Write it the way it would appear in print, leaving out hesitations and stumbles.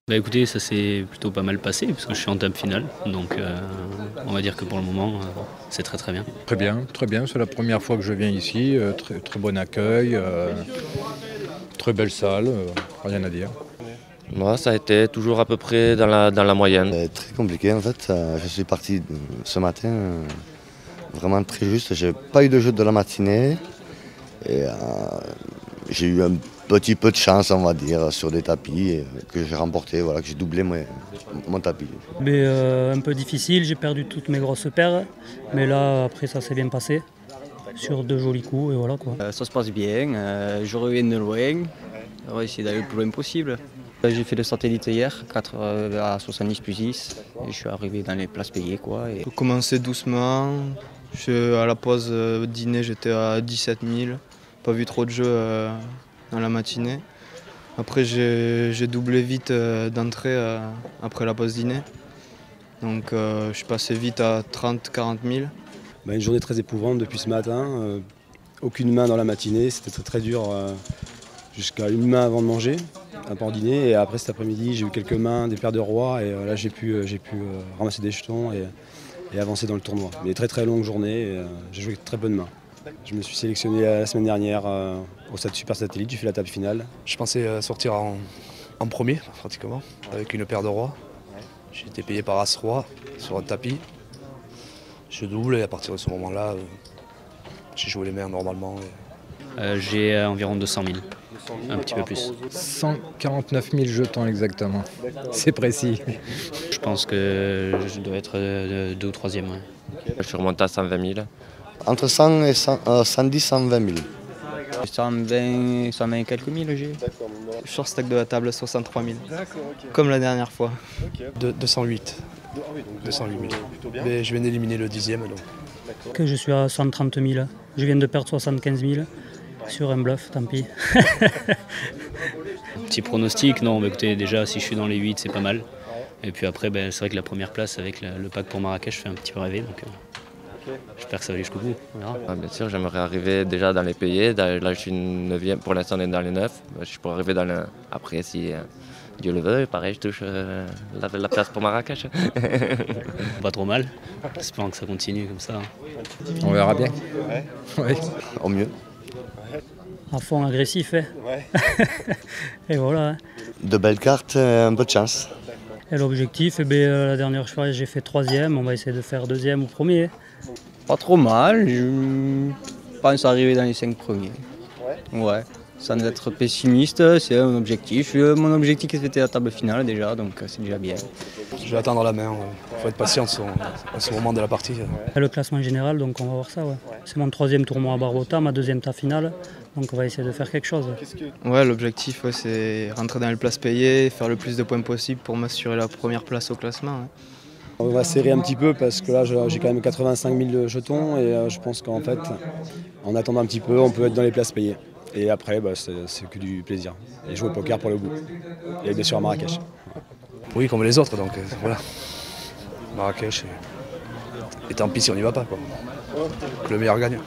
Bah écoutez, ça s'est plutôt pas mal passé parce que je suis en table finale, donc on va dire que pour le moment c'est très bien. Très bien, c'est la première fois que je viens ici, très bon accueil, très belle salle, rien à dire. Moi, ça a été toujours à peu près dans la moyenne. Très compliqué en fait, je suis parti ce matin vraiment très juste, j'ai pas eu de jeu de la matinée et j'ai eu un petit peu de chance on va dire sur des tapis que j'ai remporté, voilà, que j'ai doublé mon tapis. Mais un peu difficile, j'ai perdu toutes mes grosses paires, mais là après ça s'est bien passé sur 2 jolis coups et voilà quoi. Ça se passe bien, je reviens de loin, on va essayer d'aller le plus loin possible. J'ai fait le satellite hier, 4 à 70 plus 10, et je suis arrivé dans les places payées quoi. J'ai commencé doucement, à la pause dîner j'étais à 17 000, pas vu trop de jeux dans la matinée. Après j'ai doublé vite d'entrée après la pause dîner, donc je suis passé vite à 30-40 000. Une journée très éprouvante depuis ce matin, aucune main dans la matinée, c'était très dur jusqu'à une main avant de manger, un peu en dîner, et après cet après-midi j'ai eu quelques mains, des paires de rois, et là j'ai pu ramasser des jetons et avancer dans le tournoi. Mais très longue journée, et j'ai joué de très bonnes mains. Je me suis sélectionné la semaine dernière au Super Satellite, j'ai fait la table finale. Je pensais sortir en premier pratiquement, avec une paire de rois. J'ai été payé par As-Roi sur un tapis. Je double et à partir de ce moment-là, j'ai joué les mains normalement. J'ai environ 200 000, un petit peu plus. 149 000 jetons exactement, c'est précis. Je pense que je dois être 2 ou 3e. Ouais. Je suis remonté à 120 000. Entre 100 et 110, 120 000. 120 et quelques mille j'ai. Short stack de la table 63 000, comme la dernière fois. 208 000. Mais je viens d'éliminer le 10e. Donc. Que je suis à 130 000, je viens de perdre 75 000 sur un bluff, tant pis. Petit pronostic, non, mais écoutez, déjà si je suis dans les 8 c'est pas mal. Et puis après c'est vrai que la première place avec le pack pour Marrakech fait un petit peu rêver. Donc, j'espère que ça va aller jusqu'au bout. Bien sûr, j'aimerais arriver déjà dans les payés. Là, je suis 9e, pour l'instant, on est dans les 9. Je pourrais arriver après, si Dieu le veut. Pareil, je touche la place pour Marrakech. Pas trop mal. J'espère que ça continue comme ça. On verra bien. Ouais. Au mieux. À fond agressif, hein. Et voilà. Hein. De belles cartes, un peu de chance. Et l'objectif, la dernière fois j'ai fait 3e, on va essayer de faire 2e ou 1er. Pas trop mal, je pense arriver dans les 5 premiers. Ouais. Sans être pessimiste, c'est un objectif. Mon objectif c'était la table finale déjà, donc c'est déjà bien. Je vais attendre la main, il faut être patient à ce moment de la partie. Le classement général, donc on va voir ça. Ouais. C'est mon 3e tournoi à Barbota, ma 2e table finale, donc on va essayer de faire quelque chose. Ouais, l'objectif c'est rentrer dans les places payées, faire le plus de points possible pour m'assurer la première place au classement. Ouais. On va serrer un petit peu parce que là j'ai quand même 85 000 jetons et je pense qu'en fait, en attendant un petit peu, on peut être dans les places payées. Et après, c'est que du plaisir. Et jouer au poker pour le bout. Et bien sûr à Marrakech. Oui, comme les autres, donc voilà. Marrakech, et tant pis si on n'y va pas, quoi. Que le meilleur gagne.